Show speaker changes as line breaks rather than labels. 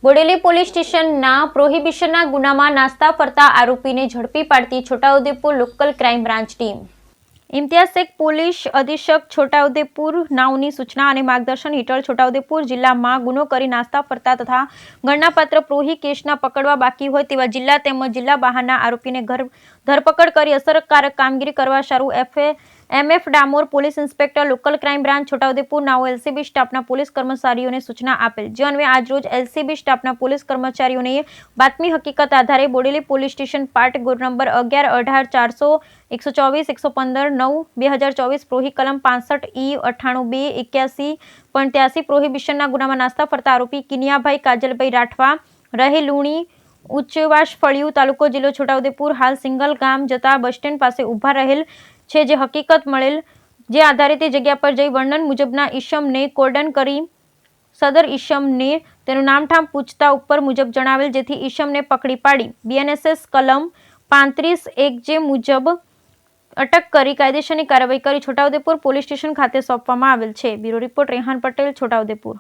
Bodeli police સ્ટેશનના પ્રોહિબિશનના ગુનામાં નાસ્તા ફરતા આરોપીને ઝડપી પાડતી Chhota Udaipur local crime branch team. Imtiyaz Shaikh police અધિક્ષક છોટાઉદેપુર નાઓની સૂચના અને માર્ગદર્શન હેઠળ છોટાઉદેપુર જિલ્લામાં ગુનો કરી નાસ્તા ફરતા તથા ગણનાપાત્ર પ્રોહી કેસના પકડવા બાકી હોય તેવા જિલ્લા તેમજ જિલ્લા બહારના આરોપીને ધરપકડ કરી અસરકારક કામગીરી કરવા સારું MF Damor police inspector local crime branch Chhota Udepur નાઓ એલસીબી સ્ટાફના પોલીસ કર્મચારીઓને સૂચના આપેલ. જે અન્વયે આજરોજ એલસીબી સ્ટાફના પોલીસ કર્મચારીઓને બાતમી હકીકત આધારે બોડેલી પોલીસ સ્ટેશન પાર્ટ ગોળ નંબર 11 18 400 124 115 9/2024 પ્રોહી કલમ 65E98 2 81.83 પ્રોહિબિશનના ગુનામાં નાસ્તા ફરતા આરોપી કિનિયાભાઈ કાજલભાઈ રાઠવા રહે લુણી ઉચ્ચવાસ ફળિયું તાલુકો જિલ્લો છોટાઉદેપુર હાલ સિંગલ ગામ જતા બસ સ્ટેન્ડ પાસે ઊભા રહેલ છે. જે હકીકત મળેલ જે આધારે તે જગ્યા પર જઈ વર્ણન મુજબના ઈસમને કોર્ડન કરી સદર ઈસમને તેનું નામઠામ પૂછતા ઉપર મુજબ જણાવેલ, જેથી ઈસમને પકડી પાડી બીએનએસએસ કલમ 35(1) મુજબ અટક કરી કાયદેસરની કાર્યવાહી કરી છોટાઉદેપુર પોલીસ સ્ટેશન ખાતે સોંપવામાં આવેલ છે. Bureau report Rehan Patel, Chhota Udepur.